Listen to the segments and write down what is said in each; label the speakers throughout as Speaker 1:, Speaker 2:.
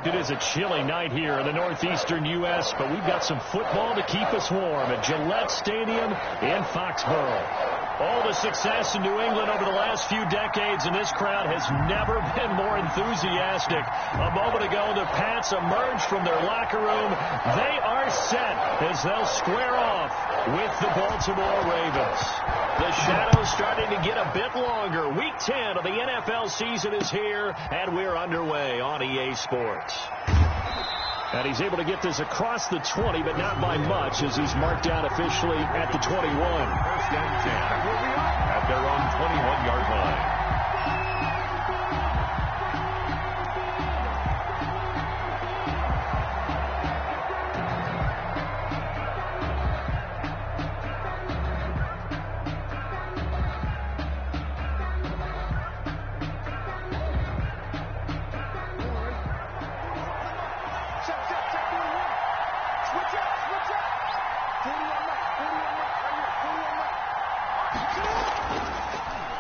Speaker 1: It is a chilly night here in the northeastern U.S., but we've got some football to keep us warm at Gillette Stadium in Foxborough. All the success in New England over the last few decades, and this crowd has never been more enthusiastic. A moment ago, the Pats emerged from their locker room. They are set as they'll square off with the Baltimore Ravens. The shadow's starting to get a bit longer. Week 10 of the NFL season is here, and we're underway on EA Sports. And he's able to get this across the 20, but not by much, as he's marked down officially at the 21.
Speaker 2: First and 10 at their own 21-yard line.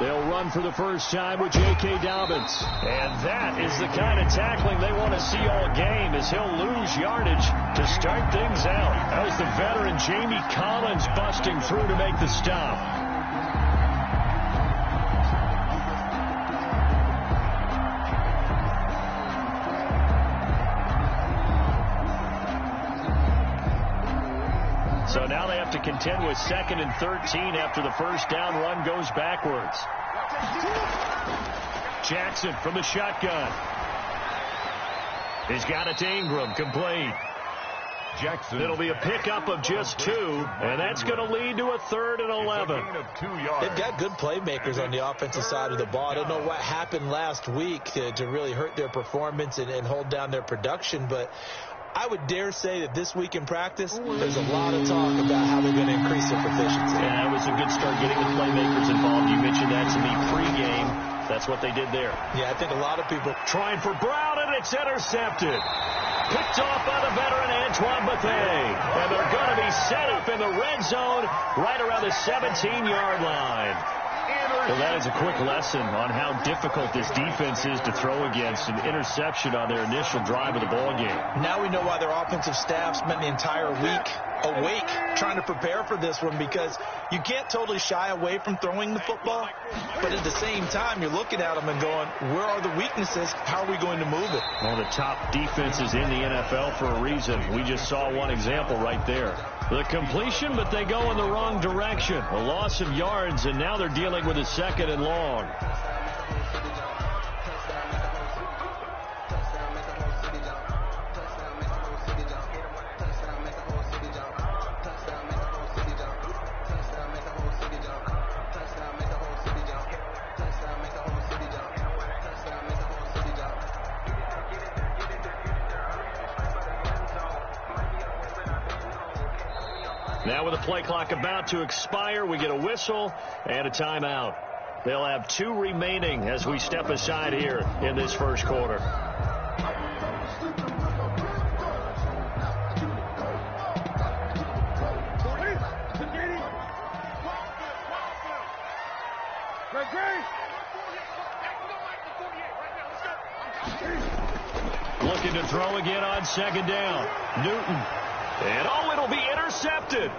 Speaker 1: They'll run for the first time with J.K. Dobbins. And that is the kind of tackling they want to see all game, as he'll lose yardage to start things out. That was the veteran Jamie Collins busting through to make the stop. So now they have to contend with 2nd and 13 after the first down run goes backwards. Jackson from the shotgun. He's got it to Ingram, complete.
Speaker 2: Jackson.
Speaker 1: It'll be a pickup of just 2, and that's going to lead to a 3rd and 11.
Speaker 3: They've got good playmakers on the offensive side of the ball. I don't know what happened last week to really hurt their performance and hold down their production, but I would dare say that this week in practice, there's a lot of talk about how they're going to increase their proficiency.
Speaker 1: Yeah, it was a good start getting the playmakers involved. You mentioned that to me pregame. That's what they did there.
Speaker 3: Yeah, I think a lot of people
Speaker 1: trying for Brown, and it's intercepted. Picked off by the veteran Antoine Bethea. And they're going to be set up in the red zone right around the 17-yard line. Well, that is a quick lesson on how difficult this defense is to throw against. An interception on their initial drive of the ball game.
Speaker 3: Now we know why their offensive staff spent the entire week awake trying to prepare for this one, because you can't totally shy away from throwing the football, but at the same time you're looking at them and going, where are the weaknesses? How are we going to move it?
Speaker 1: One of the top defenses in the NFL for a reason. We just saw one example right there. The completion, but they go in the wrong direction. A loss of yards, and now they're dealing with a 2nd and long. Now with the play clock about to expire, we get a whistle and a timeout. They'll have 2 remaining as we step aside here in this first quarter. Looking to throw again on 2nd down. Newton. And, it'll be intercepted.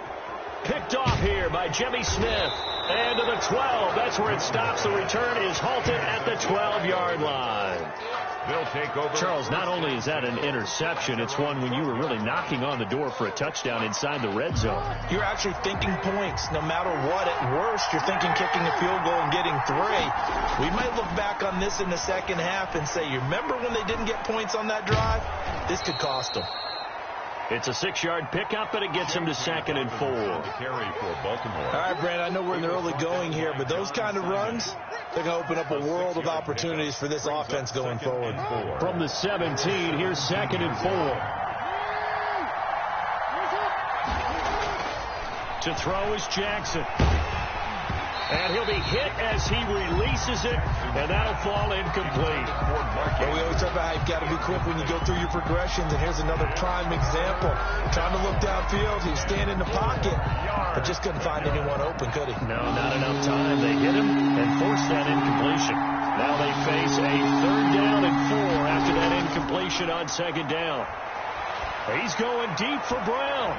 Speaker 1: Picked off here by Jimmy Smith. And to the 12. That's where it stops. The return is halted at the 12-yard line.
Speaker 2: They'll take over.
Speaker 1: Charles, not only is that an interception, it's one when you were really knocking on the door for a touchdown inside the red zone.
Speaker 3: You're actually thinking points. No matter what, at worst, you're thinking kicking a field goal and getting 3. We might look back on this in the second half and say, you remember when they didn't get points on that drive? This could cost them.
Speaker 1: It's a 6-yard pickup, and it gets him to 2nd and 4.
Speaker 2: Carry for Baltimore.
Speaker 3: All right, Brand, I know we're in the early going here, but those kind of runs, they're going to open up a world of opportunities for this offense going forward.
Speaker 1: From the 17, here's 2nd and 4. To throw is Jackson. And he'll be hit as he releases it, and that'll fall incomplete.
Speaker 3: Well, we always talk about how you've got to be quick when you go through your progressions, and here's another prime example. Trying to look downfield, he's standing in the pocket, but just couldn't find anyone open, could he?
Speaker 1: No, not enough time. They hit him and forced that incompletion. Now they face a 3rd down and 4 after that incompletion. formation on second down. He's going deep for Brown.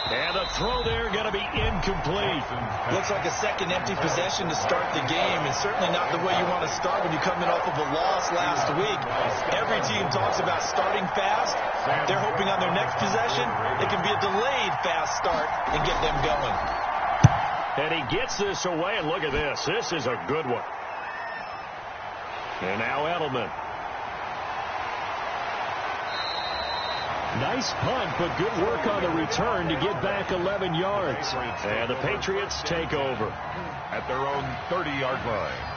Speaker 1: And the throw there going to be incomplete.
Speaker 3: Looks like a second empty possession to start the game, and certainly not the way you want to start when you come in off of a loss last week. Every team talks about starting fast. They're hoping on their next possession it can be a delayed fast start and get them going.
Speaker 1: And he gets this away, and look at this. This is a good one. And now Edelman. Nice punt, but good work on the return to get back 11 yards. And the Patriots take over
Speaker 2: at their own 30-yard line.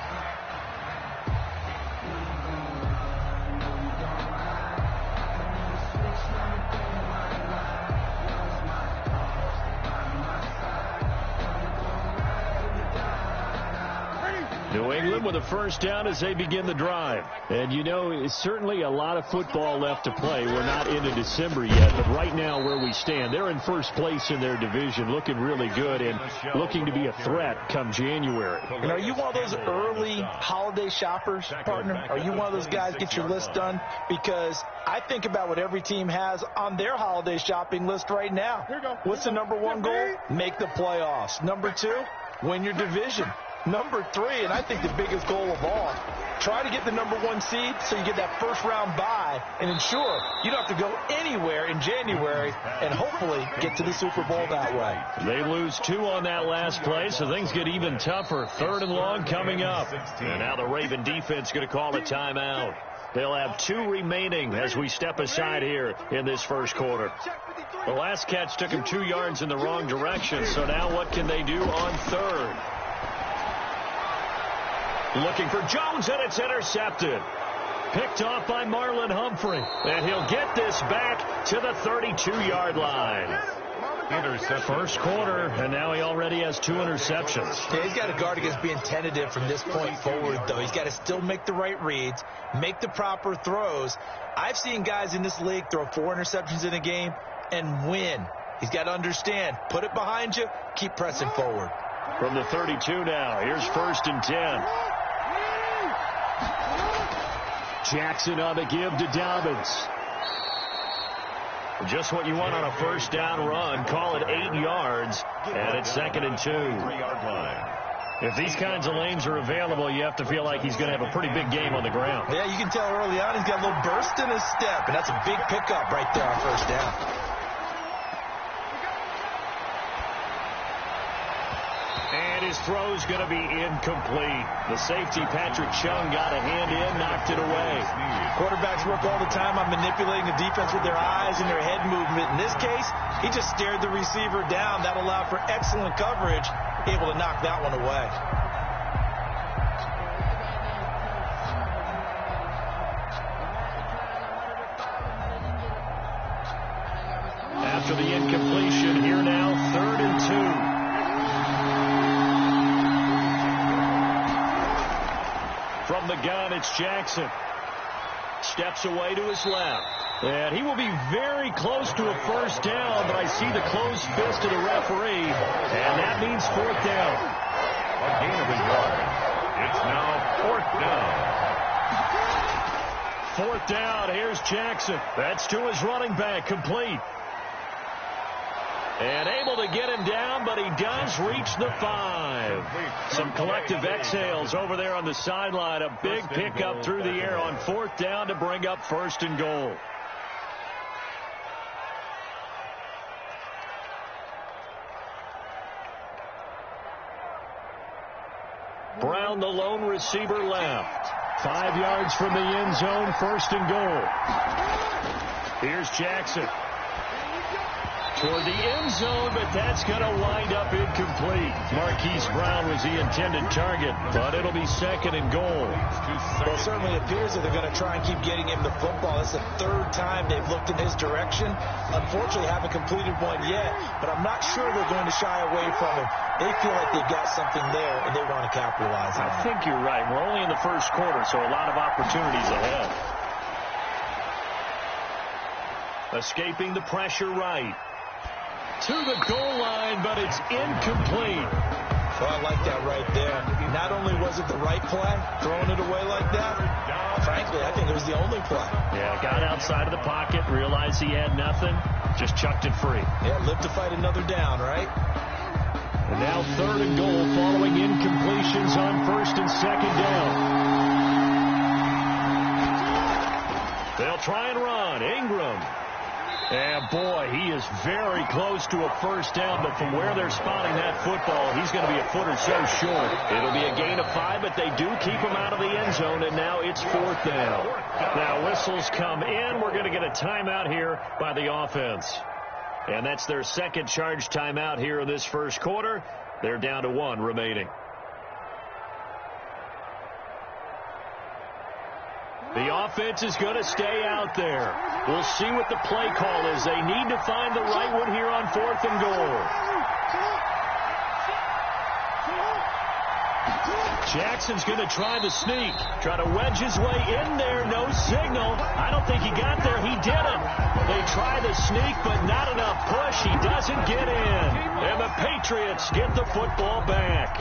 Speaker 1: New England with a first down as they begin the drive. And, you know, it's certainly a lot of football left to play. We're not into December yet, but right now where we stand, they're in first place in their division, looking really good and looking to be a threat come January.
Speaker 3: And are you one of those early holiday shoppers, partner? Are you one of those guys get your list done? Because I think about what every team has on their holiday shopping list right now. What's the number one goal? Make the playoffs. Number two, win your division. Number three, and I think the biggest goal of all, try to get the number one seed so you get that first round bye and ensure you don't have to go anywhere in January and hopefully get to the Super Bowl that way.
Speaker 1: They lose 2 on that last play, so things get even tougher. 3rd and long coming up. And now the Raven defense going to call a timeout. They'll have 2 remaining as we step aside here in this first quarter. The last catch took him 2 yards in the wrong direction, so now what can they do on 3rd? Looking for Jones, and it's intercepted. Picked off by Marlon Humphrey. And he'll get this back to the 32-yard line. First quarter, and now he already has 2 interceptions.
Speaker 3: Yeah, he's got to guard against being tentative from this point forward, though. He's got to still make the right reads, make the proper throws. I've seen guys in this league throw 4 interceptions in a game and win. He's got to understand, put it behind you, keep pressing forward.
Speaker 1: From the 32 now, here's 1st and 10. Jackson on the give to Dobbins. Just what you want on a first down run. Call it 8 yards, and it's 2nd and 2. If these kinds of lanes are available, you have to feel like he's going to have a pretty big game on the ground.
Speaker 3: Yeah, you can tell early on he's got a little burst in his step, and that's a big pickup right there on first down.
Speaker 1: And his throw's going to be incomplete. The safety, Patrick Chung, got a hand in, knocked it away.
Speaker 3: Quarterbacks work all the time on manipulating the defense with their eyes and their head movement. In this case, he just stared the receiver down. That allowed for excellent coverage, able to knock that one away.
Speaker 1: After the incompletion, here now, 3rd and 2. From the gun, it's Jackson. Steps away to his left. And he will be very close to a first down, but I see the closed fist of the referee, and that means 4th down.
Speaker 2: A gain of a yard. It's now 4th down.
Speaker 1: 4th down, here's Jackson. That's to his running back, complete. And able to get him down, but he does reach the 5. Some collective exhales over there on the sideline. A big pickup through the air on 4th down to bring up 1st and goal. Brown, the lone receiver, left. 5 yards from the end zone, 1st and goal. Here's Jackson. Toward the end zone, but that's going to wind up incomplete. Marquise Brown was the intended target, but it'll be 2nd and goal.
Speaker 3: Well, it certainly appears that they're going to try and keep getting him the football. It's the 3rd time they've looked in his direction. Unfortunately, haven't completed one yet, but I'm not sure they're going to shy away from him. They feel like they've got something there, and they want to capitalize on it.
Speaker 1: I think you're right. We're only in the first quarter, so a lot of opportunities ahead. Escaping the pressure right. To the goal line, but it's incomplete.
Speaker 3: Well, I like that right there. Not only was it the right play, throwing it away like that, frankly, I think it was the only play.
Speaker 1: Yeah, got outside of the pocket, realized he had nothing, just chucked it free.
Speaker 3: Yeah, live to fight another down, right?
Speaker 1: And now 3rd and goal following incompletions on 1st and 2nd down. They'll try and run. Ingram. And, boy, he is very close to a 1st down, but from where they're spotting that football, he's going to be a foot or so short. It'll be a gain of 5, but they do keep him out of the end zone, and now it's 4th down. Now whistles come in. We're going to get a timeout here by the offense. And that's their second charge timeout here in this first quarter. They're down to 1 remaining. The offense is going to stay out there. We'll see what the play call is. They need to find the right one here on 4th and goal. Jackson's going to try the sneak. Try to wedge his way in there. No signal. I don't think he got there. He didn't. They try the sneak, but not enough push. He doesn't get in. And the Patriots get the football back.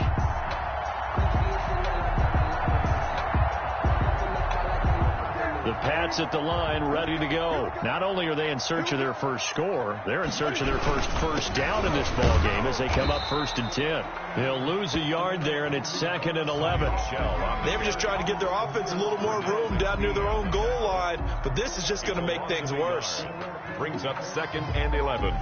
Speaker 1: The Pats at the line, ready to go. Not only are they in search of their first score, they're in search of their first down in this ball game as they come up 1st and 10. They'll lose a yard there, and it's 2nd and 11.
Speaker 3: They were just trying to give their offense a little more room down near their own goal line, but this is just going to make things worse.
Speaker 2: Brings up 2nd and 11.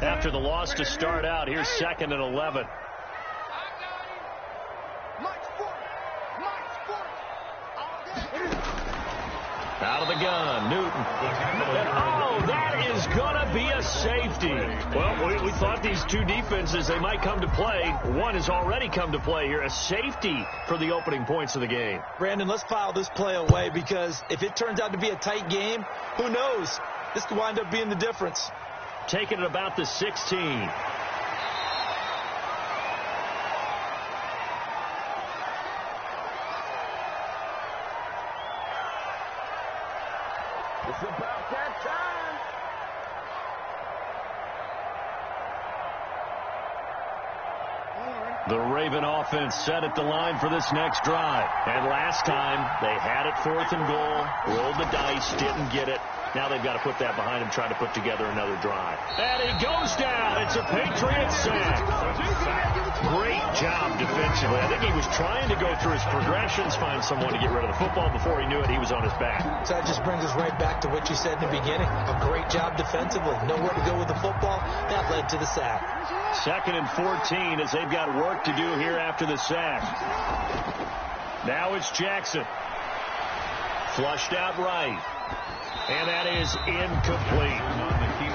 Speaker 1: After the loss to start out, here's 2nd and 11. Out of the gun, Newton. And, oh, that is going to be a safety. Well, we thought these two defenses, they might come to play. One has already come to play here. A safety for the opening points of the game.
Speaker 3: Brandon, let's file this play away because if it turns out to be a tight game, who knows? This could wind up being the difference.
Speaker 1: Taking it about the 16.
Speaker 2: It's about that time.
Speaker 1: The Raven offense set at the line for this next drive. And last time, they had it 4th and goal, rolled the dice, didn't get it. Now they've got to put that behind him, trying to put together another drive. And he goes down. It's a Patriot sack. Great job defensively. I think he was trying to go through his progressions, find someone to get rid of the football. Before he knew it, he was on his back.
Speaker 3: So that just brings us right back to what you said in the beginning. A great job defensively. Nowhere to go with the football. That led to the sack.
Speaker 1: 2nd and 14 as they've got work to do here after the sack. Now it's Jackson. Flushed out right. And that is incomplete.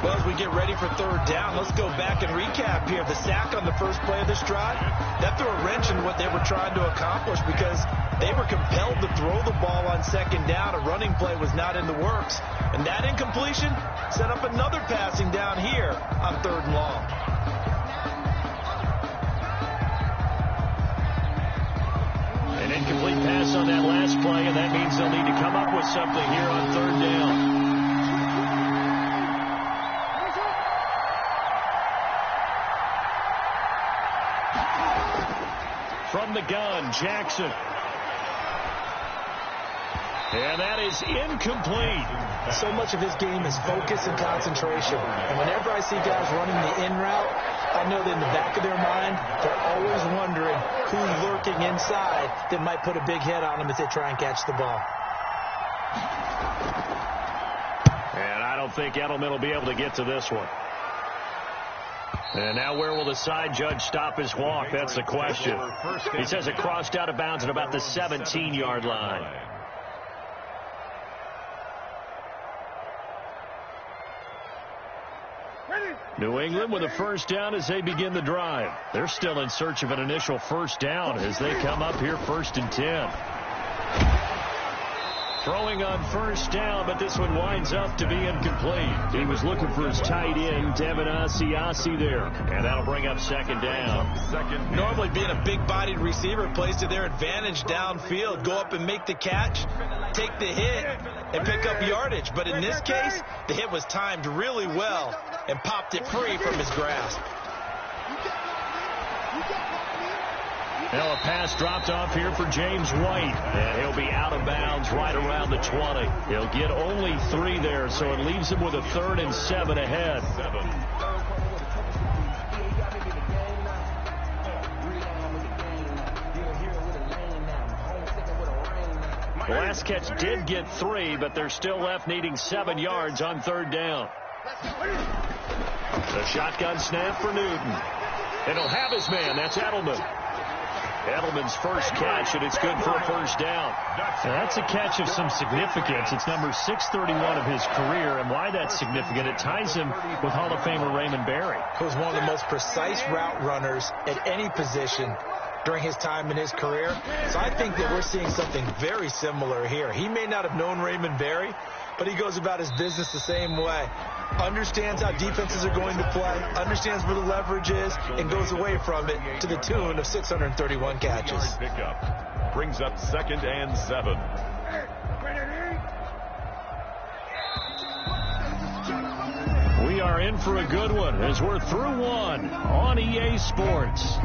Speaker 3: Well, as we get ready for 3rd down, let's go back and recap here. The sack on the first play of this drive, that threw a wrench in what they were trying to accomplish because they were compelled to throw the ball on 2nd down. A running play was not in the works. And that incompletion set up another passing down here on 3rd and long.
Speaker 1: An incomplete pass on that last play, and that means they'll need to come up with something here on 3rd down. From the gun, Jackson. And that is incomplete.
Speaker 3: So much of his game is focus and concentration. And whenever I see guys running the in route, I know that in the back of their mind, they're always wondering who's lurking inside that might put a big hit on them as they try and catch the ball.
Speaker 1: And I don't think Edelman will be able to get to this one. And now where will the side judge stop his walk? That's the question. He says it crossed out of bounds at about the 17-yard line. New England with a 1st down as they begin the drive. They're still in search of an initial 1st down as they come up here 1st and 10. Throwing on first down, but this one winds up to be incomplete. He was looking for his tight end, Devin Asiasi there. And that'll bring up second down.
Speaker 3: Normally being a big-bodied receiver plays to their advantage downfield. Go up and make the catch, take the hit, and pick up yardage. But in this case, the hit was timed really well and popped it free from his grasp.
Speaker 1: Now a pass dropped off here for James White, and he'll be out of bounds right around the 20. He'll get only 3 there, so it leaves him with a 3rd and 7 ahead. The last catch did get 3, but they're still left needing 7 yards on 3rd down. The shotgun snap for Newton. And he'll have his man. That's Edelman. Edelman's first catch, and it's good for a first down. Now, that's a catch of some significance. It's number 631 of his career, and why that's significant, it ties him with Hall of Famer Raymond Berry.
Speaker 3: Who was one of the most precise route runners at any position during his time in his career. So I think that we're seeing something very similar here. He may not have known Raymond Berry, but he goes about his business the same way. Understands how defenses are going to play, understands where the leverage is, and goes away from it to the tune of 631 catches.
Speaker 2: Pickup brings up 2nd and 7.
Speaker 1: We are in for a good one as we're through one on EA Sports.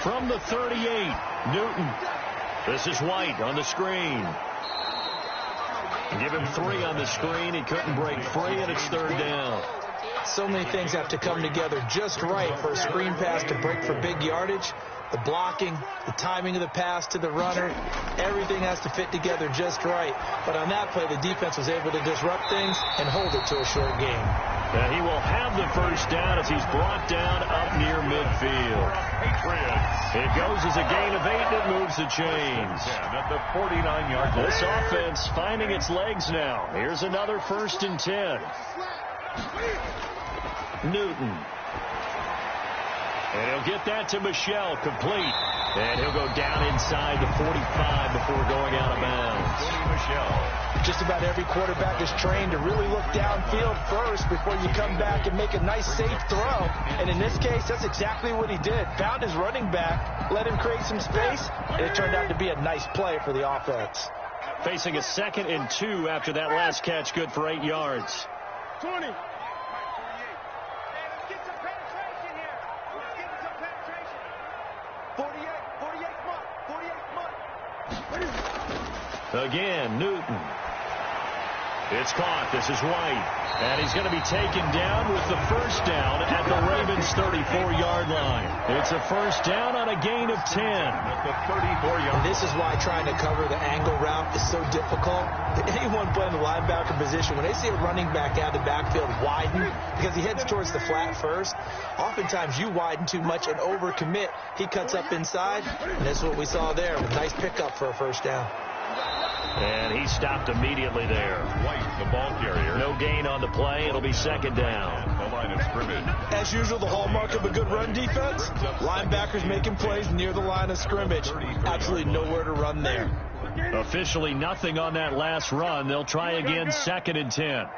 Speaker 1: From the 38, Newton. This is White on the screen. Give him 3 on the screen. He couldn't break free, and it's 3rd down.
Speaker 3: So many things have to come together just right for a screen pass to break for big yardage. The blocking, the timing of the pass to the runner, everything has to fit together just right. But on that play, the defense was able to disrupt things and hold it to a short game.
Speaker 1: And he will have the first down as he's brought down up near midfield. It goes as a gain of 8, and it moves the chains.
Speaker 2: At the 49-yard line.
Speaker 1: This offense finding its legs now. Here's another 1st and 10. Newton. And he'll get that to Michel, complete. And he'll go down inside the 45 before going out of bounds.
Speaker 3: Just about every quarterback is trained to really look downfield first before you come back and make a nice, safe throw. And in this case, that's exactly what he did. Found his running back, let him create some space, and it turned out to be a nice play for the offense.
Speaker 1: Facing a 2nd and 2 after that last catch, good for 8 yards.
Speaker 4: 20.
Speaker 1: Again, Newton. It's caught. This is White. And he's going to be taken down with the first down at the Ravens' 34-yard line. It's a first down on a gain of 10.
Speaker 2: At the 34-yard line.
Speaker 3: This is why trying to cover the angle route is so difficult. Anyone playing the linebacker position, when they see a running back out of the backfield widen because he heads towards the flat first, oftentimes you widen too much and overcommit. He cuts up inside, and that's what we saw there. Nice pickup for a first down.
Speaker 1: And he stopped immediately there.
Speaker 2: White, the ball carrier.
Speaker 1: No gain on the play. It'll be 2nd down.
Speaker 2: The line of scrimmage.
Speaker 3: As usual, the hallmark of a good run defense, linebackers making plays near the line of scrimmage. Absolutely nowhere to run there.
Speaker 1: Officially nothing on that last run. They'll try again, 2nd and 10.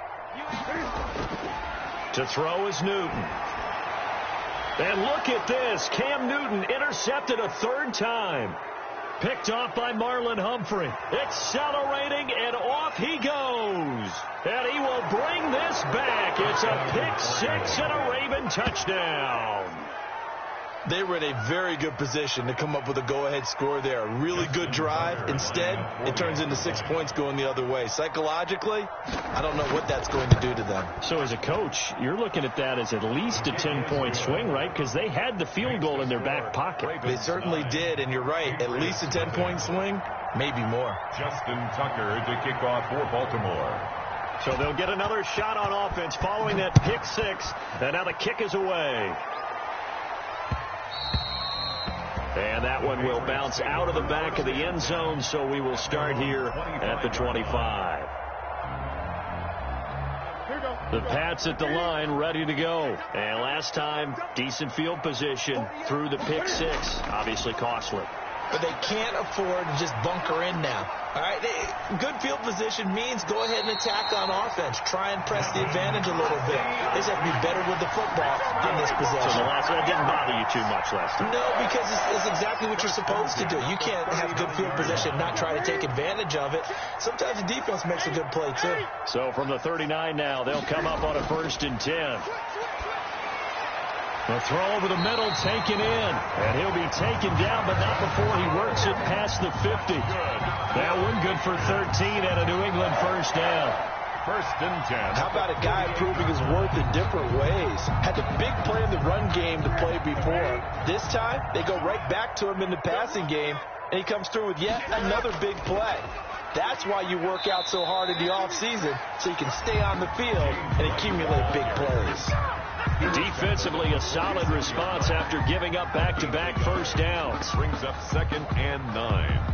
Speaker 1: To throw is Newton. And look at this. Cam Newton intercepted a 3rd time. Picked off by Marlon Humphrey. Accelerating, and off he goes. And he will bring this back. It's a pick-6 and a Raven touchdown.
Speaker 3: They were in a very good position to come up with a go-ahead score there. A really good drive. Instead, it turns into 6 points going the other way. Psychologically, I don't know what that's going to do to them.
Speaker 1: So as a coach, you're looking at that as at least a 10-point swing, right? Because they had the field goal in their back pocket.
Speaker 3: They certainly did, and you're right. At least a 10-point swing, maybe more.
Speaker 2: Justin Tucker to kick off for Baltimore.
Speaker 1: So they'll get another shot on offense following that pick-6, and now the kick is away. And that one will bounce out of the back of the end zone, so we will start here at the 25.
Speaker 4: Here we go.
Speaker 1: The Pats at the line, ready to go. And last time, decent field position through the pick six. Obviously costly.
Speaker 3: But they can't afford to just bunker in now. All right, good field position means go ahead and attack on offense. Try and press the advantage a little bit. They just have to be better with the football than this possession.
Speaker 1: So the last one didn't bother you too much last time?
Speaker 3: No, because it's exactly what you're supposed to do. You can't have good field position and not try to take advantage of it. Sometimes the defense makes a good play, too.
Speaker 1: So from the 39 now, they'll come up on a 1st and 10. The throw over the middle, taken in. And he'll be taken down, but not before he works it past the 50. That one good for 13 and a New England first down.
Speaker 2: 1st and 10.
Speaker 3: How about a guy proving his worth in different ways? Had the big play in the run game to play before. This time, they go right back to him in the passing game, and he comes through with yet another big play. That's why you work out so hard in the offseason, so you can stay on the field and accumulate big plays.
Speaker 1: Defensively, a solid response after giving up back-to-back first downs.
Speaker 2: Brings up 2nd and 9.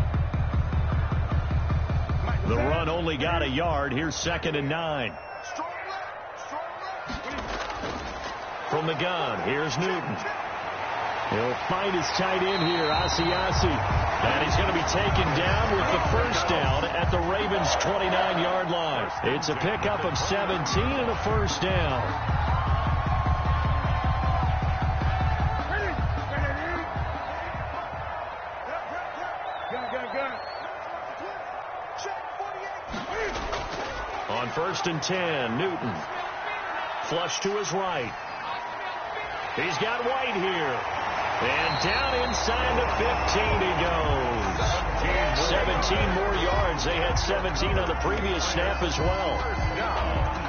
Speaker 1: The run only got a yard. Here's 2nd and 9. From the gun, here's Newton. He'll find his tight end here, Asiasi. And he's going to be taken down with the first down at the Ravens' 29-yard line. It's a pickup of 17 and a first down. On 1st and 10, Newton. Flush to his right. He's got White here. And down inside the 15 he goes. 17 more yards. They had 17 on the previous snap as well.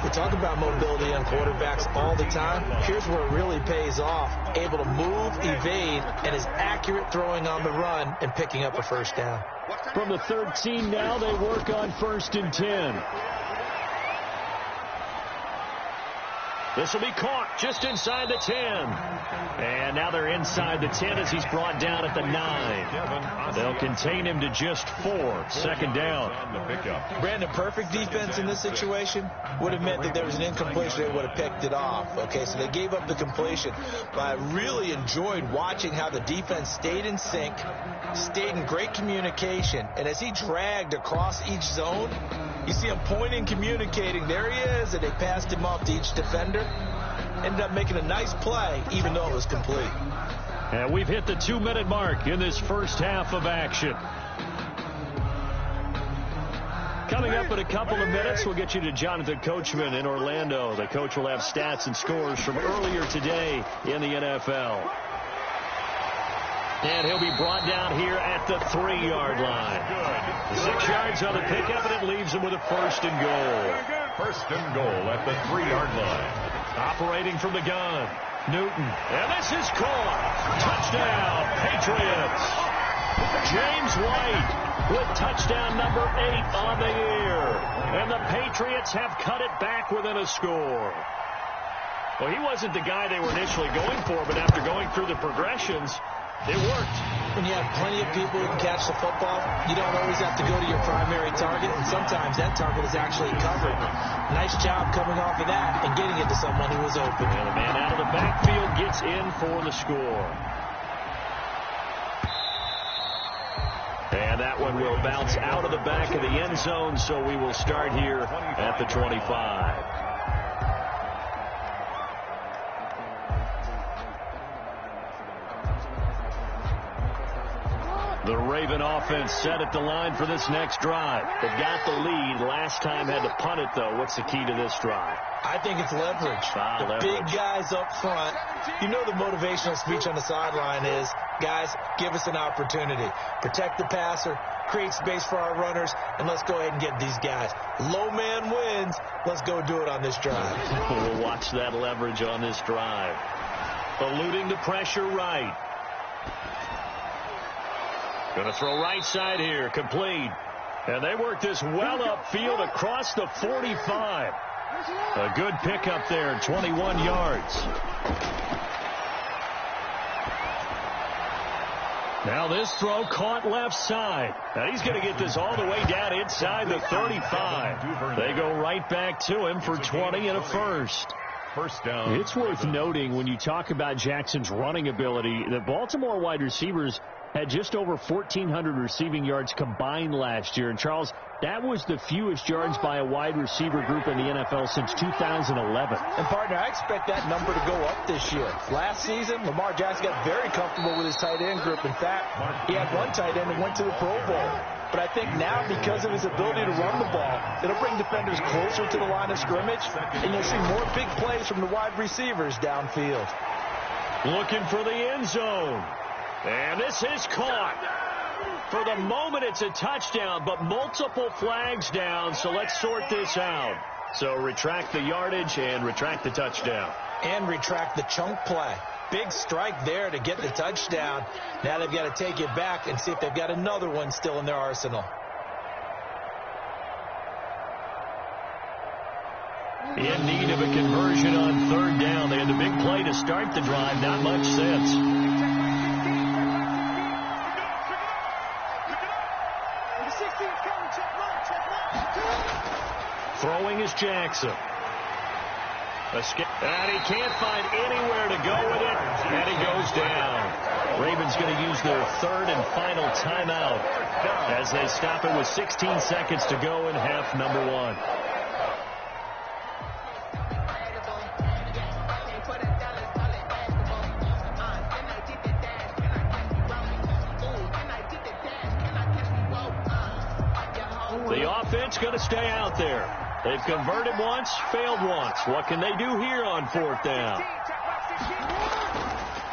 Speaker 3: We talk about mobility on quarterbacks all the time. Here's where it really pays off. Able to move, evade, and is accurate throwing on the run and picking up a first down.
Speaker 1: From the 13 now, they work on 1st and 10. This will be caught just inside the 10. And now they're inside the 10 as he's brought down at the 9. They'll contain him to just 4. 2nd down.
Speaker 3: Brandon, perfect defense in this situation would have meant that there was an incompletion. They would have picked it off. Okay, so they gave up the completion. But I really enjoyed watching how the defense stayed in sync, stayed in great communication. And as he dragged across each zone, you see him pointing, communicating. There he is, and they passed him off to each defender. Ended up making a nice play, even though it was complete.
Speaker 1: And we've hit the 2-minute mark in this first half of action. Coming up in a couple of minutes, we'll get you to Jonathan Coachman in Orlando. The coach will have stats and scores from earlier today in the NFL. And he'll be brought down here at the 3-yard line. 6 yards on the pickup, and it leaves him with a 1st and goal.
Speaker 2: 1st and goal at the 3-yard line.
Speaker 1: Operating from the gun, Newton. And this is caught. Touchdown, Patriots. James White with touchdown number 8 on the year. And the Patriots have cut it back within a score. Well, he wasn't the guy they were initially going for, but after going through the progressions, it worked.
Speaker 3: When you have plenty of people who can catch the football, you don't always have to go to your primary target, and sometimes that target is actually covered. Nice job coming off of that and getting it to someone who was open.
Speaker 1: And the man out of the backfield gets in for the score. And that one will bounce out of the back of the end zone, so we will start here at the 25. The Raven offense set at the line for this next drive. They've got the lead. Last time had to punt it, though. What's the key to this drive?
Speaker 3: I think it's leverage.
Speaker 1: Leverage.
Speaker 3: Big guys up front. You know the motivational speech on the sideline is, guys, give us an opportunity. Protect the passer, create space for our runners, and let's go ahead and get these guys. Low man wins. Let's go do it on this drive.
Speaker 1: We'll watch that leverage on this drive. Eluding the pressure right. Going to throw right side here, complete. And they work this well upfield across the 45. A good pickup there, 21 yards. Now this throw caught left side. Now he's going to get this all the way down inside the 35. They go right back to him for 20 and a first.
Speaker 2: First down.
Speaker 1: It's worth noting when you talk about Jackson's running ability that Baltimore wide receivers had just over 1,400 receiving yards combined last year. And, Charles, that was the fewest yards by a wide receiver group in the NFL since 2011.
Speaker 3: And, partner, I expect that number to go up this year. Last season, Lamar Jackson got very comfortable with his tight end group. In fact, he had one tight end and went to the Pro Bowl. But I think now, because of his ability to run the ball, it'll bring defenders closer to the line of scrimmage, and you'll see more big plays from the wide receivers downfield.
Speaker 1: Looking for the end zone. And this is caught. For the moment, it's a touchdown, but multiple flags down, so let's sort this out. So retract the yardage and retract the touchdown.
Speaker 3: And retract the chunk play. Big strike there to get the touchdown. Now they've got to take it back and see if they've got another one still in their arsenal.
Speaker 1: In need of a conversion on third down. They had the big play to start the drive. Not much sense. Throwing is Jackson. And he can't find anywhere to go with it, and he goes down. Ravens going to use their third and final timeout as they stop it with 16 seconds to go in half number one. The offense going to stay out there. They've converted once, failed once. What can they do here on fourth down?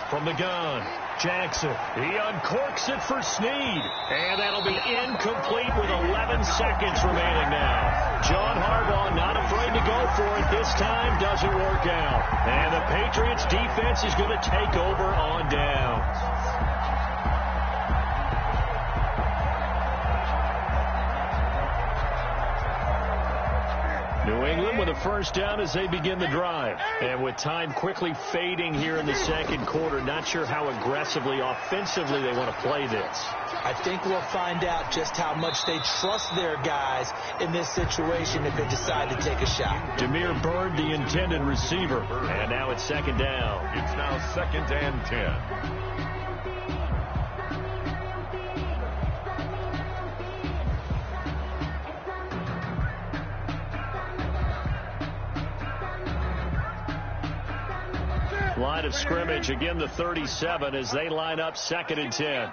Speaker 1: From the gun, Jackson. He uncorks it for Snead. And that'll be incomplete with 11 seconds remaining now. John Harbaugh not afraid to go for it this time. Doesn't work out. And the Patriots defense is going to take over on downs. New England with a first down as they begin the drive. And with time quickly fading here in the second quarter, not sure how aggressively, offensively they want to play this.
Speaker 3: I think we'll find out just how much they trust their guys in this situation if they decide to take a shot.
Speaker 1: Demir Bird, the intended receiver. And now it's second down.
Speaker 2: It's now second and 10.
Speaker 1: Line of scrimmage, again the 37 as they line up second and 10.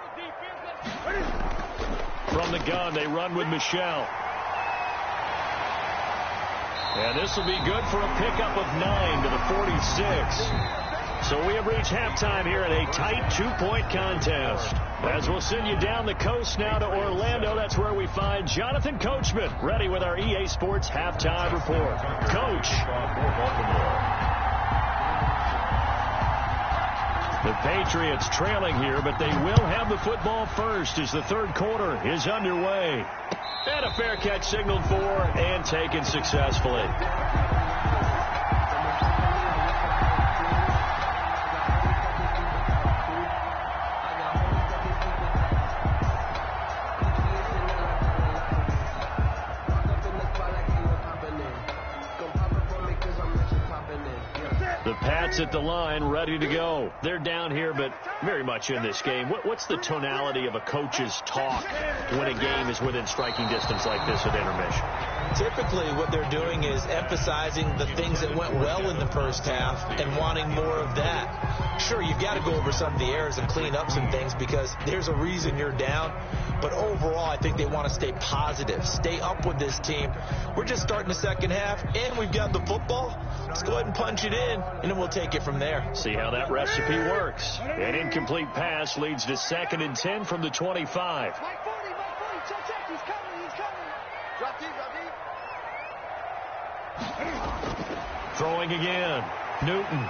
Speaker 1: From the gun, they run with Michelle. And this will be good for a pickup of 9 to the 46. So we have reached halftime here in a tight two-point contest. As we'll send you down the coast now to Orlando, that's where we find Jonathan Coachman, ready with our EA Sports halftime report. Coach. The Patriots trailing here, but they will have the football first as the third quarter is underway. And a fair catch signaled for and taken successfully. The Pats at the line, ready to go. They're down here, but very much in this game. What's the tonality of a coach's talk when a game is within striking distance like this at intermission?
Speaker 3: Typically, what they're doing is emphasizing the things that went well in the first half and wanting more of that. Sure, you've got to go over some of the errors and clean up some things because there's a reason you're down. But overall, I think they want to stay positive, stay up with this team. We're just starting the second half, and we've got the football. Let's go ahead and punch it in, and then we'll take it from there.
Speaker 1: See how that recipe works. An incomplete pass leads to second and 10 from the 25. Throwing again. Newton.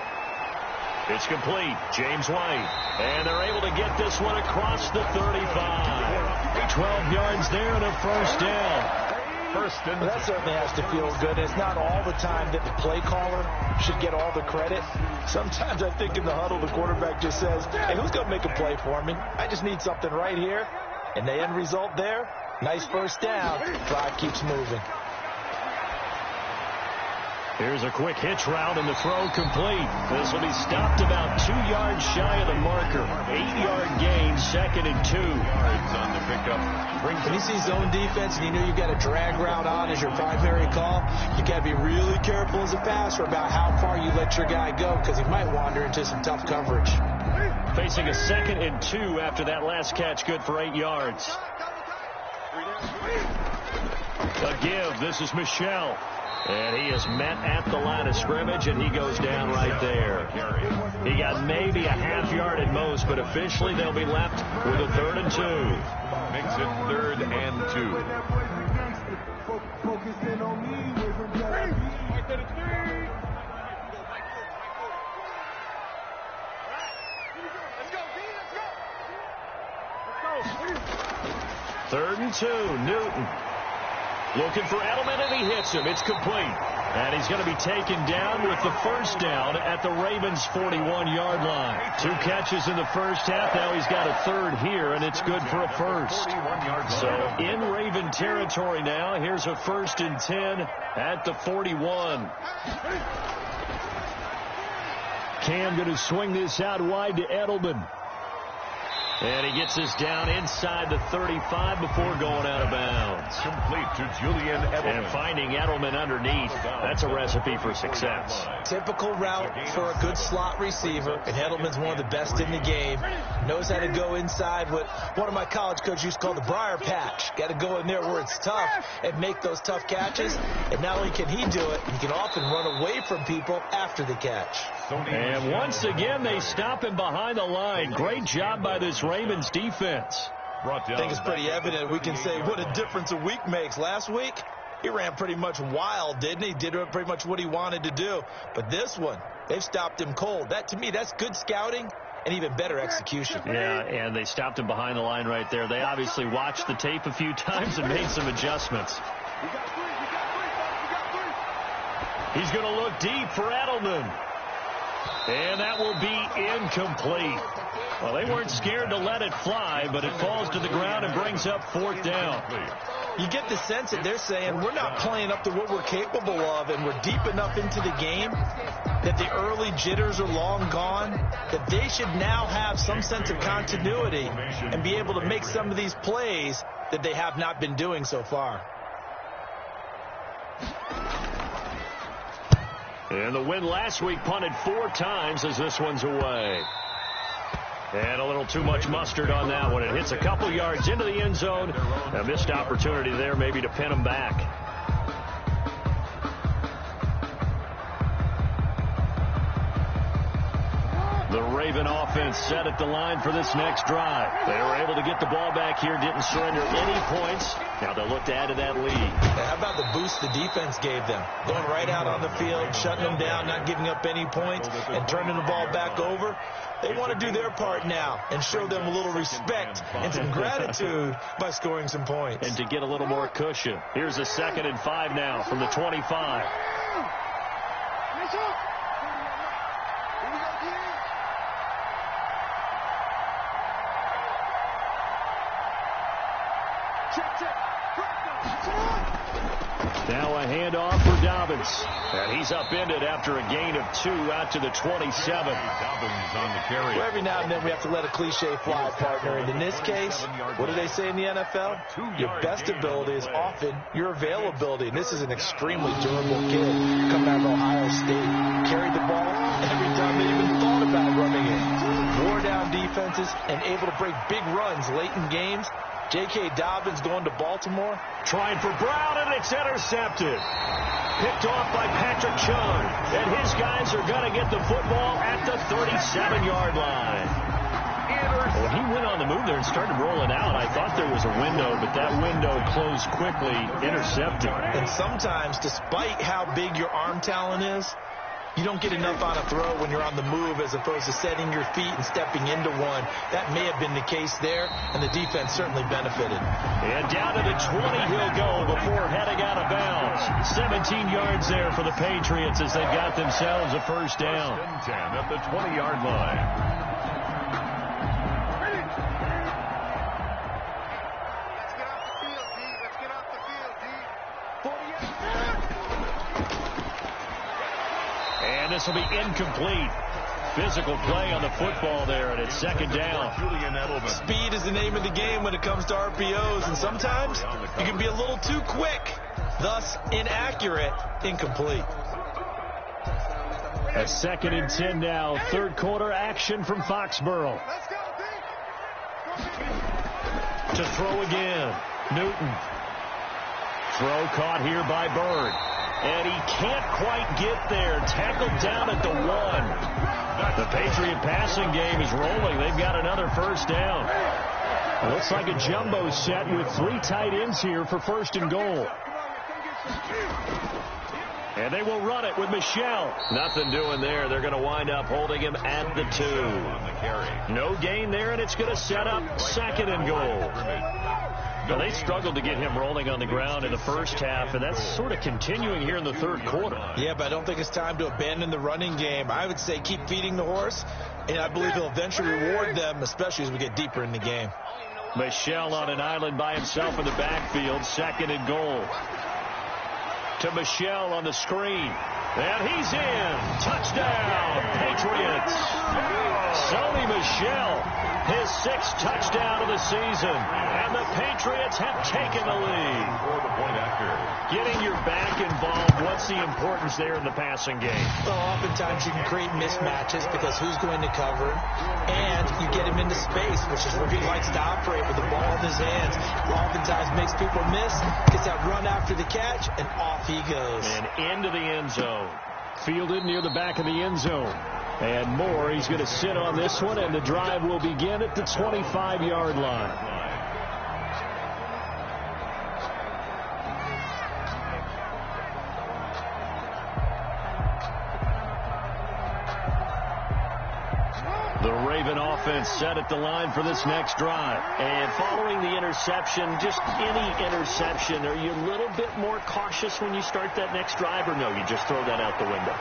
Speaker 1: It's complete. James White. And they're able to get this one across the 35. 12 yards there and a first down.
Speaker 2: First and
Speaker 3: Well, that certainly has to feel good. It's not all the time that the play caller should get all the credit. Sometimes I think in the huddle, the quarterback just says, hey, who's going to make a play for me? I just need something right here. And the end result there, nice first down. Drive keeps moving.
Speaker 1: Here's a quick hitch route, and the throw complete. This will be stopped about 2 yards shy of the marker. 8-yard gain, 2nd and 2.
Speaker 2: Yards on the pickup.
Speaker 3: When you see zone defense and you know you've got a drag route on as your primary call, you got to be really careful as a passer about how far you let your guy go, because he might wander into some tough coverage.
Speaker 1: Facing a 2nd and 2 after that last catch, good for 8 yards. A give. This is Michel. And he is met at the line of scrimmage, and he goes down right there. He got maybe a half yard at most, but officially they'll be left with a 3rd and 2.
Speaker 2: Makes it 3rd and 2.
Speaker 1: Third and 2, Newton. Looking for Edelman, and he hits him. It's complete. And he's going to be taken down with the first down at the Ravens' 41-yard line. 2 catches in the first half. Now he's got a 3rd here, and it's good for a first. So in Raven territory now, here's a 1st and 10 at the 41. Cam going to swing this out wide to Edelman. And he gets us down inside the 35 before going out of bounds.
Speaker 2: Complete to Julian Edelman.
Speaker 1: And finding Edelman underneath, that's a recipe for success.
Speaker 3: Typical route for a good slot receiver, and Edelman's one of the best in the game. Knows how to go inside what one of my college coaches used to call the briar patch. Got to go in there where it's tough and make those tough catches. And not only can he do it, he can often run away from people after the catch.
Speaker 1: And once again, they stop him behind the line. Great job by this Ravens defense.
Speaker 3: I think it's pretty evident. We can say what a difference a week makes. Last week, he ran pretty much wild, didn't he? Did pretty much what he wanted to do. But this one, they've stopped him cold. That, to me, that's good scouting and even better execution.
Speaker 1: Yeah, and they stopped him behind the line right there. They obviously watched the tape a few times and made some adjustments. He's going to look deep for Edelman. And that will be incomplete. Well, they weren't scared to let it fly, but it falls to the ground and brings up 4th down.
Speaker 3: You get the sense that they're saying we're not playing up to what we're capable of, and we're deep enough into the game that the early jitters are long gone, that they should now have some sense of continuity and be able to make some of these plays that they have not been doing so far.
Speaker 1: And the win last week punted 4 times as this one's away. And a little too much mustard on that one. It hits a couple yards into the end zone. A missed opportunity there maybe to pin them back. The Raven offense set at the line for this next drive. They were able to get the ball back here, didn't surrender any points. Now they'll look to add to that lead.
Speaker 3: How about the boost the defense gave them? Going right out on the field, shutting them down, not giving up any points, and turning the ball back over. They want to do their part now and show them a little respect and some gratitude by scoring some points.
Speaker 1: And to get a little more cushion. Here's a 2nd and 5 now from the 25. Now a handoff for Dobbins. And he's upended after a gain of 2 out to the 27.
Speaker 2: Dobbins on the carry.
Speaker 3: Well, every now and then we have to let a cliche fly, partner. And in this case, what do they say in the NFL? Your best ability is often your availability. And this is an extremely durable kid coming out of Ohio State. Carried the ball every time they even thought about running it. Wore down defenses and able to break big runs late in games. J.K. Dobbins going to Baltimore.
Speaker 1: Trying for Brown, and it's intercepted. Picked off by Patrick Chung. And his guys are going to get the football at the 37-yard line. When he went on the move there and started rolling out, I thought there was a window, but that window closed quickly, intercepted.
Speaker 3: And sometimes, despite how big your arm talent is, You don't get enough on a throw when you're on the move as opposed to setting your feet and stepping into one. That may have been the case there, and the defense certainly benefited.
Speaker 1: And down to the 20 he'll go before heading out of bounds. 17 yards there for the Patriots as they've got themselves a first down.
Speaker 2: 10 at the 20-yard line.
Speaker 1: And this will be incomplete. Physical play on the football there, and it's second down.
Speaker 3: Speed is the name of the game when it comes to RPOs, and sometimes you can be a little too quick, thus inaccurate, incomplete.
Speaker 1: A 2nd and 10 now. Third quarter action from Foxborough. To throw again. Newton. Throw caught here by Bird. And he can't quite get there. Tackled down at the 1. The Patriot passing game is rolling. They've got another first down. It looks like a jumbo set with 3 tight ends here for first and goal. And they will run it with Michelle. Nothing doing there. They're going to wind up holding him at the 2. No gain there, and it's going to set up 2nd and goal. Now, they struggled to get him rolling on the ground in the first half, and that's sort of continuing here in the third quarter.
Speaker 3: Yeah, but I don't think it's time to abandon the running game. I would say keep feeding the horse, and I believe he'll eventually reward them, especially as we get deeper in the game.
Speaker 1: Michelle on an island by himself in the backfield, 2nd and goal. To Michelle on the screen. And he's in. Touchdown, Patriots. Sony Michel, his 6th touchdown of the season. And the Patriots have taken the lead. Getting your back involved, what's the importance there in the passing game?
Speaker 3: Well, oftentimes you can create mismatches because who's going to cover, and you get him into space, which is where he likes to operate with the ball in his hands. Oftentimes makes people miss, gets that run after the catch, and off he goes.
Speaker 1: And into the end zone. Fielded near the back of the end zone. And Moore, he's going to sit on this one, and the drive will begin at the 25-yard line. The Raven offense set at the line for this next drive. And following the interception, just any interception, are you a little bit more cautious when you start that next drive, or no, you just throw that out the window?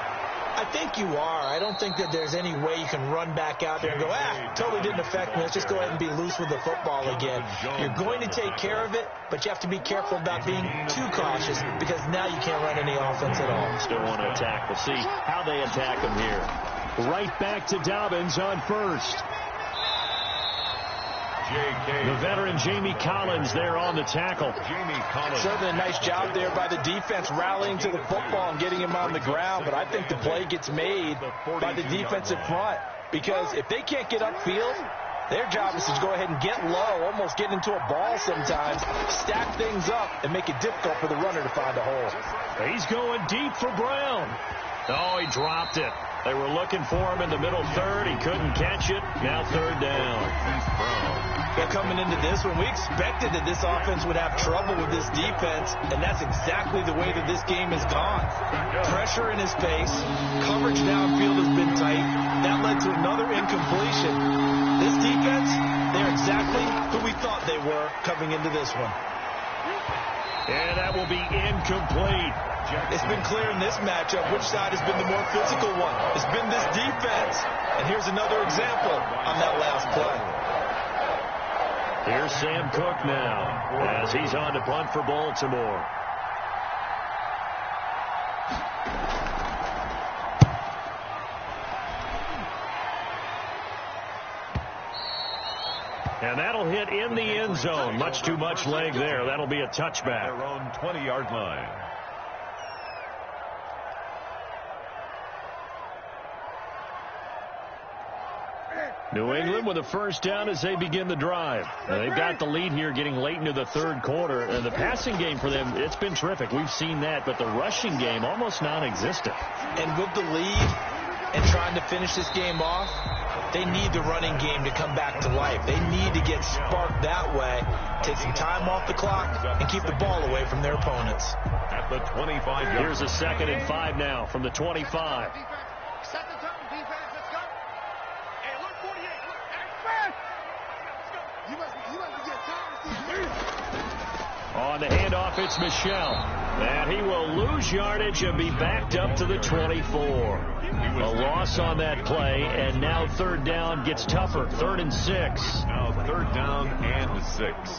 Speaker 3: I think you are. I don't think that there's any way you can run back out there and go, totally didn't affect me. Let's just go ahead and be loose with the football again. You're going to take care of it, but you have to be careful about being too cautious because now you can't run any offense at all.
Speaker 1: Still want to attack. We'll see how they attack them here. Right back to Dobbins on first. The veteran Jamie Collins there on the tackle.
Speaker 3: Certainly a nice job there by the defense rallying to the football and getting him on the ground, but I think the play gets made by the defensive front because if they can't get upfield, their job is to go ahead and get low, almost get into a ball sometimes, stack things up, and make it difficult for the runner to find a hole.
Speaker 1: He's going deep for Brown. Oh, he dropped it. They were looking for him in the middle third. He couldn't catch it. Now 3rd down.
Speaker 3: Well, coming into this one, we expected that this offense would have trouble with this defense, and that's exactly the way that this game has gone. Pressure in his face. Coverage downfield has been tight. That led to another incompletion. This defense, they're exactly who we thought they were coming into this one.
Speaker 1: And that will be incomplete.
Speaker 3: It's been clear in this matchup which side has been the more physical one. It's been this defense. And here's another example on that last play.
Speaker 1: Here's Sam Cook now as he's on to punt for Baltimore. And that'll hit in the end zone. Much too much leg there. That'll be a touchback.
Speaker 2: Their own 20-yard line.
Speaker 1: New England with a first down as they begin the drive. Now, they've got the lead here getting late into the third quarter. And the passing game for them, it's been terrific. We've seen that. But the rushing game, almost non-existent.
Speaker 3: And with the lead and trying to finish this game off, They need the running game to come back to life. They need to get sparked that way, take some time off the clock, and keep the ball away from their opponents.
Speaker 2: At the 25.
Speaker 1: Here's a 2nd and 5 now from the 25.
Speaker 4: Set the tone, defense. Let's go. Hey, look, 48. Look, let's go. You must be getting tired.
Speaker 1: On the handoff, it's Michel. And he will lose yardage and be backed up to the 24. A loss on that play, and now 3rd down gets tougher. 3rd and 6.
Speaker 2: Now 3rd down and 6.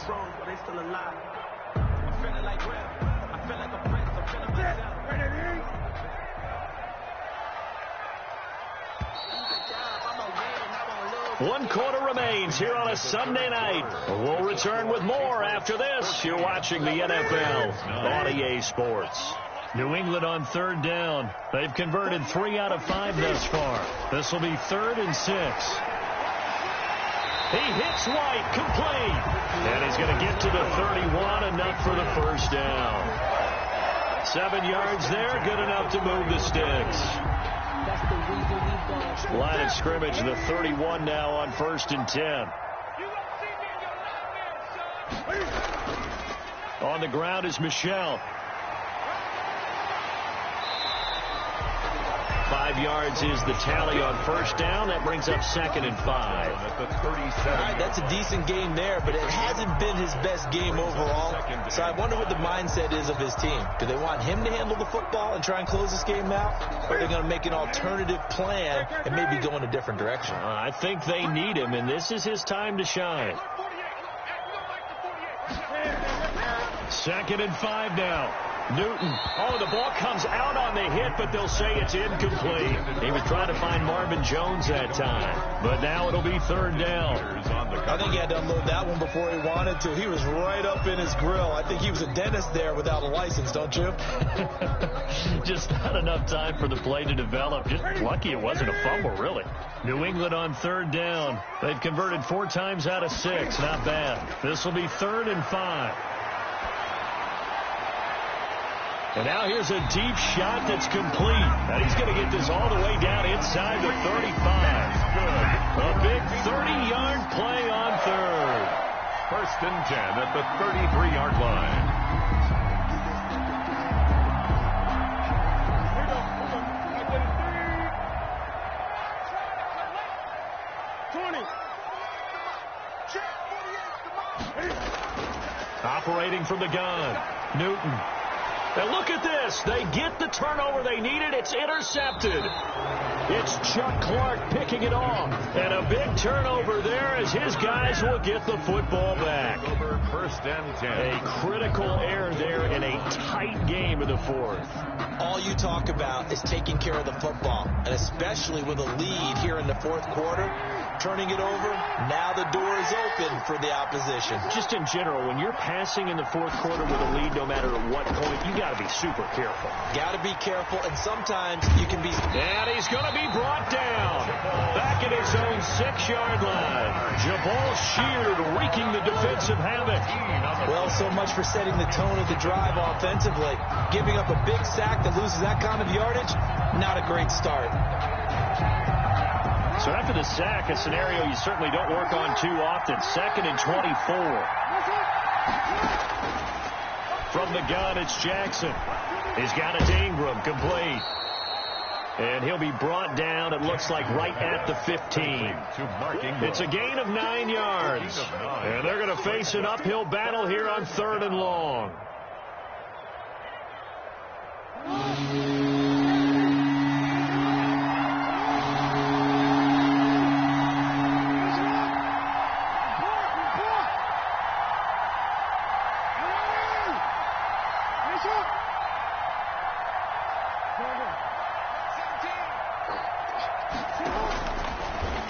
Speaker 1: One quarter remains here on a Sunday night. We'll return with more after this. You're watching the NFL on EA Sports. New England on 3rd down. They've converted 3 out of 5 thus far. This will be 3rd and 6. He hits White, complete. And he's going to get to the 31, enough for the 1st down. 7 yards there, good enough to move the sticks. Line of scrimmage, the 31 now on 1st and 10. On the ground is Michel. 5 yards is the tally on 1st down. That brings up 2nd and 5.
Speaker 2: At the 37.
Speaker 3: All right, that's a decent game there, but it hasn't been his best game overall. So I wonder what the mindset is of his team. Do they want him to handle the football and try and close this game out? Or are they going to make an alternative plan and maybe go in a different direction?
Speaker 1: I think they need him, and this is his time to shine. 2nd and 5 now. Newton. Oh, the ball comes out on the hit, but they'll say it's incomplete. He was trying to find Marvin Jones that time. But now it'll be 3rd down.
Speaker 3: I think he had to unload that one before he wanted to. He was right up in his grill. I think he was a dentist there without a license, don't you?
Speaker 1: Just not enough time for the play to develop. Just lucky it wasn't a fumble, really. New England on 3rd down. They've converted 4 times out of 6. Not bad. This will be 3rd and 5. And now here's a deep shot that's complete. And he's going to get this all the way down inside the 35. A big 30-yard play on 3rd.
Speaker 2: 1st and 10 at the 33-yard line.
Speaker 1: Operating from the gun, Newton. And look at this. They get the turnover they needed. It's intercepted. It's Chuck Clark picking it off. And a big turnover there as his guys will get the football back.
Speaker 2: 1st and 10.
Speaker 1: A critical error there in a tight game in the 4th.
Speaker 3: All you talk about is taking care of the football, and especially with a lead here in the 4th quarter. Turning it over, now the door is open for the opposition.
Speaker 1: Just in general, when you're passing in the 4th quarter with a lead, no matter at what point, you got to be super careful.
Speaker 3: Got to be careful, and sometimes you can be...
Speaker 1: And he's going to be brought down. Back at his own 6-yard line. Jabal Sheard wreaking the defensive havoc.
Speaker 3: Well, so much for setting the tone of the drive offensively. Giving up a big sack that loses that kind of yardage, not a great start.
Speaker 1: So after the sack, a scenario you certainly don't work on too often. 2nd and 24. From the gun, it's Jackson. He's got it to Ingram, complete. And he'll be brought down, it looks like, right at the 15. It's a gain of 9 yards. And they're going to face an uphill battle here on 3rd and long.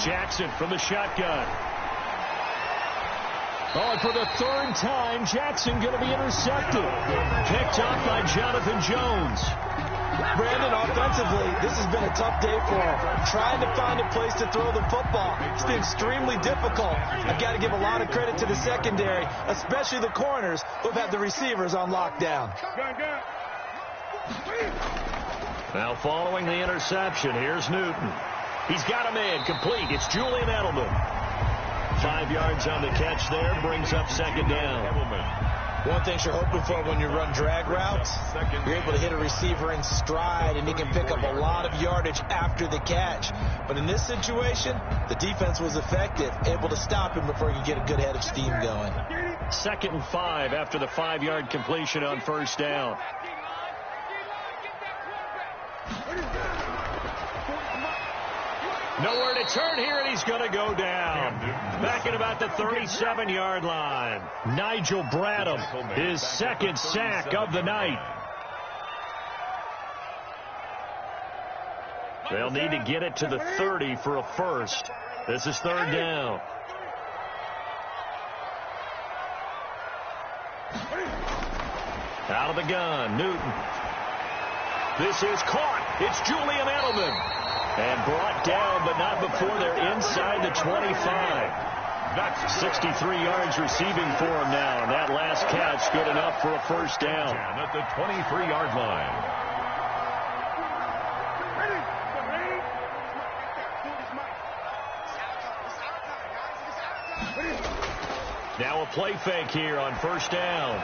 Speaker 1: Jackson from the shotgun. Oh, and for the 3rd time, Jackson going to be intercepted. Picked up by Jonathan Jones.
Speaker 3: Brandon, offensively, this has been a tough day for him. Trying to find a place to throw the football. It's been extremely difficult. I've got to give a lot of credit to the secondary, especially the corners who've had the receivers on lockdown.
Speaker 1: Now following the interception, here's Newton. He's got him in. Complete. It's Julian Edelman. 5 yards on the catch there. Brings up second down.
Speaker 3: One thing you're hoping for when you run drag routes, you're able to hit a receiver in stride, and he can pick up a lot of yardage after the catch. But in this situation, the defense was effective, able to stop him before he could get a good head of steam going.
Speaker 1: 2nd and 5 after the 5-yard completion on first down. Nowhere to turn here, and he's going to go down. Back at about the 37-yard line. Nigel Bradham, his 2nd sack of the night. They'll need to get it to the 30 for a first. This is 3rd down. Out of the gun, Newton. This is caught. It's Julian Edelman. And brought down, but not before they're inside the 25. That's 63 yards receiving for him now. And that last catch good enough for a first down.
Speaker 2: At the 23-yard line.
Speaker 1: Now a play fake here on first down.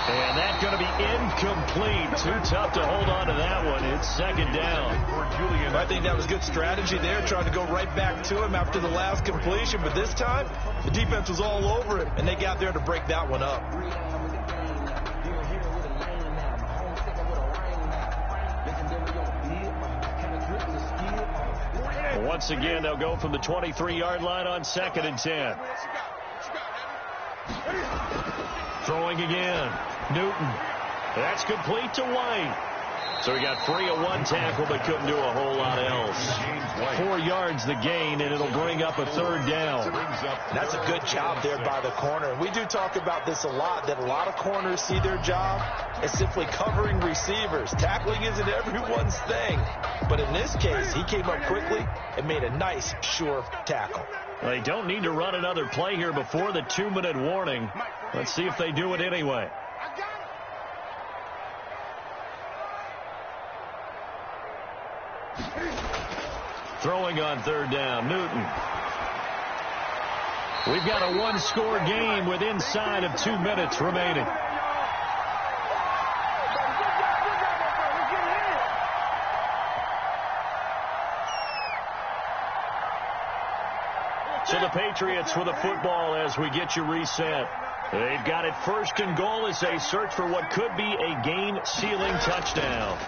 Speaker 1: And that's going to be incomplete. Too tough to hold on to that one. It's 2nd down.
Speaker 3: I think that was good strategy there, trying to go right back to him after the last completion. But this time, the defense was all over him, and they got there to break that one up.
Speaker 1: Once again, they'll go from the 23-yard line on 2nd and 10. Throwing again. Newton. That's complete to White. So he got free of one tackle, but couldn't do a whole lot else. 4 yards the gain, and it'll bring up a 3rd down.
Speaker 3: That's a good job there by the corner. We do talk about this a lot, that a lot of corners see their job as simply covering receivers. Tackling isn't everyone's thing. But in this case, he came up quickly and made a nice, sure tackle.
Speaker 1: They don't need to run another play here before the 2-minute warning. Let's see if they do it anyway. Throwing on 3rd down, Newton. We've got a 1-score game with inside of 2 minutes remaining. So the Patriots with the football as we get you reset. They've got it 1st and goal as they search for what could be a game-sealing touchdown.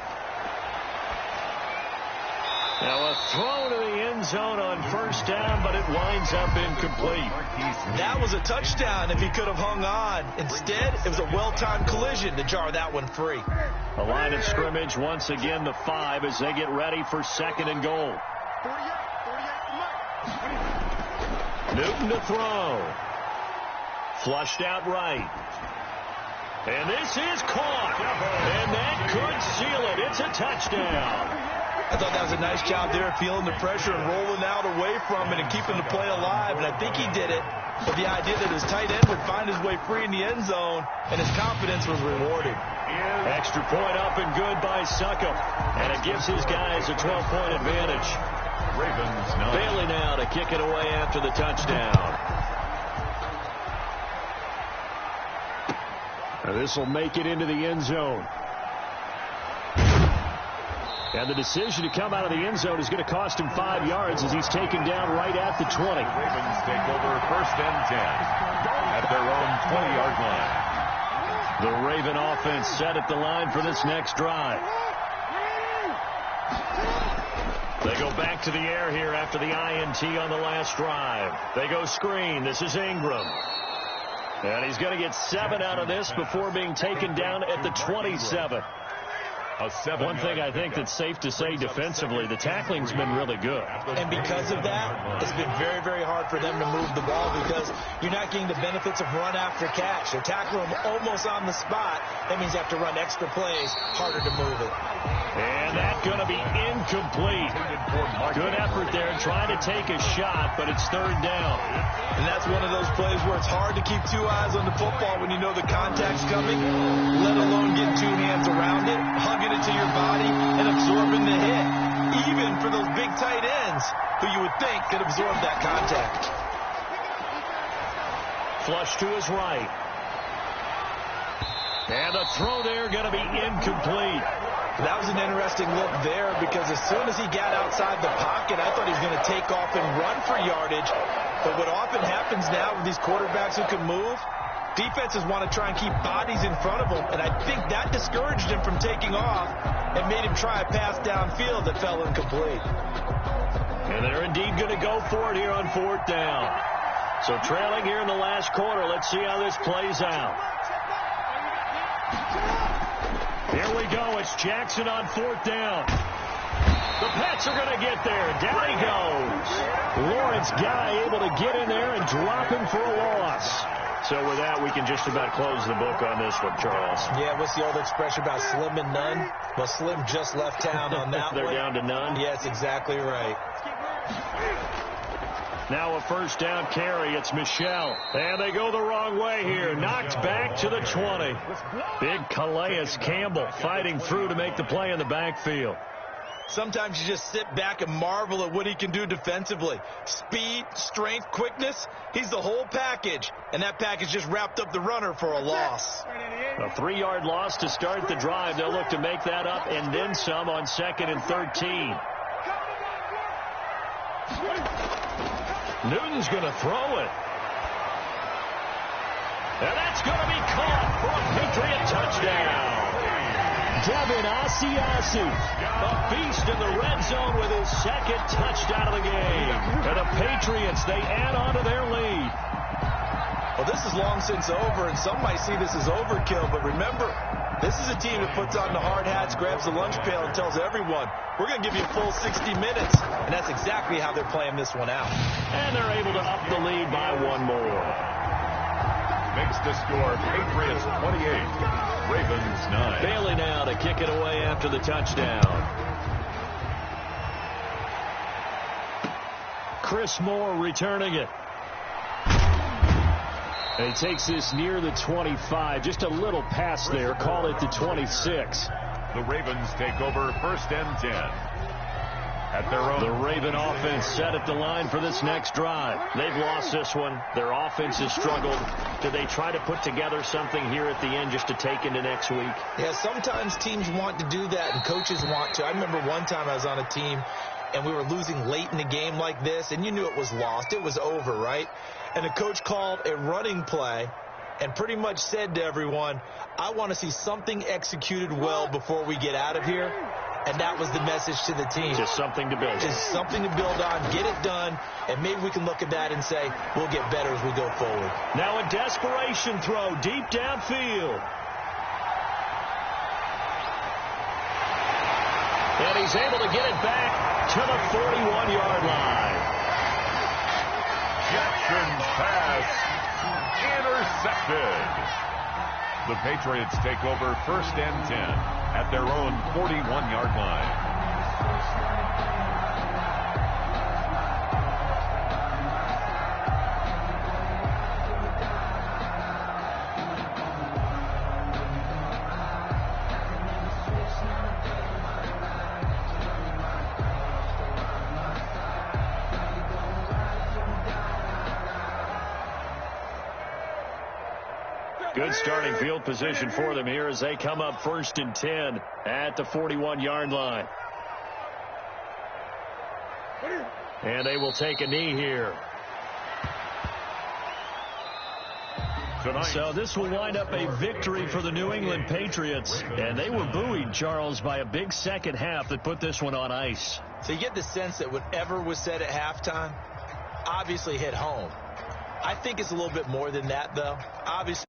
Speaker 1: Now a throw to the end zone on 1st down, but it winds up incomplete.
Speaker 3: That was a touchdown if he could have hung on. Instead, it was a well-timed collision to jar that one free.
Speaker 1: A line of scrimmage once again the 5 as they get ready for 2nd and goal. Newton to throw. Flushed out right. And this is caught. And that could seal it. It's a touchdown.
Speaker 3: I thought that was a nice job there, feeling the pressure and rolling out away from it and keeping the play alive. And I think he did it with the idea that his tight end would find his way free in the end zone, and his confidence was rewarded.
Speaker 1: Extra point up and good by Suckup. And it gives his guys a 12-point advantage.
Speaker 2: Ravens 9.
Speaker 1: Bailey now to kick it away after the touchdown. This will make it into the end zone. And the decision to come out of the end zone is going to cost him 5 yards as he's taken down right at the 20.
Speaker 2: Ravens take over 1st and 10 at their own 20-yard line.
Speaker 1: The Raven offense set at the line for this next drive. They go back to the air here after the INT on the last drive. They go screen. This is Ingram. And he's going to get 7 out of this before being taken down at the 27. One thing I think that's safe to say defensively, the tackling's been really good.
Speaker 3: And because of that, it's been very, very hard for them to move the ball because you're not getting the benefits of run after catch. They're tackling them almost on the spot. That means you have to run extra plays, harder to move it.
Speaker 1: And that's going to be incomplete. Good effort there trying to take a shot, but it's 3rd down.
Speaker 3: And that's one of those plays where it's hard to keep 2 eyes on the football when you know the contact's coming, let alone getting 2 hands around it, hugging it to your body, and absorbing the hit. even for those big tight ends who you would think could absorb that contact.
Speaker 1: Flush to his right. And the throw there going to be incomplete.
Speaker 3: That was an interesting look there because as soon as he got outside the pocket, I thought he was going to take off and run for yardage. But what often happens now with these quarterbacks who can move, defenses want to try and keep bodies in front of them, and I think that discouraged him from taking off and made him try a pass downfield that fell incomplete.
Speaker 1: And they're indeed going to go for it here on 4th down. So trailing here in the last quarter. Let's see how this plays out. Here we go. It's Jackson on 4th down. The Pats are going to get there. Down he goes. Lawrence Guy able to get in there and drop him for a loss. So with that, we can just about close the book on this one, Charles.
Speaker 3: Yeah, what's the old expression about slim and none? Well, Slim just left town on that
Speaker 1: They're
Speaker 3: one.
Speaker 1: down to none?
Speaker 3: Yes, exactly right.
Speaker 1: Now a 1st down carry. It's Michelle. And they go the wrong way here. Knocked back to the 20. Big Calais Campbell fighting through to make the play in the backfield.
Speaker 3: Sometimes you just sit back and marvel at what he can do defensively. Speed, strength, quickness. He's the whole package. And that package just wrapped up the runner for a loss.
Speaker 1: A 3-yard loss to start the drive. They'll look to make that up and then some on 2nd and 13. Newton's going to throw it. And that's going to be caught for a Patriot touchdown. Devin Asiasi, a beast in the red zone with his 2nd touchdown of the game. And the Patriots, they add on to their lead.
Speaker 3: Well, this is long since over, and some might see this as overkill. But remember, this is a team that puts on the hard hats, grabs the lunch pail, and tells everyone, we're going to give you a full 60 minutes. And that's exactly how they're playing this one out.
Speaker 1: And they're able to up the lead by 1 more.
Speaker 2: Makes the score Patriots 28, Ravens 9.
Speaker 1: Bailey now to kick it away after the touchdown. Chris Moore returning it. And he takes this near the 25. Just a little pass there. Call it the 26.
Speaker 2: The Ravens take over 1st and 10. At their own.
Speaker 1: The Raven offense set at the line for this next drive. They've lost this one. Their offense has struggled. Do they try to put together something here at the end just to take into next week?
Speaker 3: Yeah, sometimes teams want to do that and coaches want to. I remember one time I was on a team and we were losing late in the game like this, and you knew it was lost. It was over, right? And the coach called a running play and pretty much said to everyone, I want to see something executed well before we get out of here. And that was the message to the team.
Speaker 1: Just something to build on.
Speaker 3: Just something to build on, get it done, and maybe we can look at that and say, we'll get better as we go forward.
Speaker 1: Now a desperation throw deep downfield. And he's able to get it back to the 41-yard line.
Speaker 2: Jackson's pass intercepted. The Patriots take over 1st and 10 at their own 41-yard line.
Speaker 1: Good starting field position for them here as they come up 1st and 10 at the 41-yard line. And they will take a knee here. So this will wind up a victory for the New England Patriots. And they were buoyed, Charles, by a big second half that put this one on ice.
Speaker 3: So you get the sense that whatever was said at halftime obviously hit home. I think it's a little bit more than that, though. Obviously.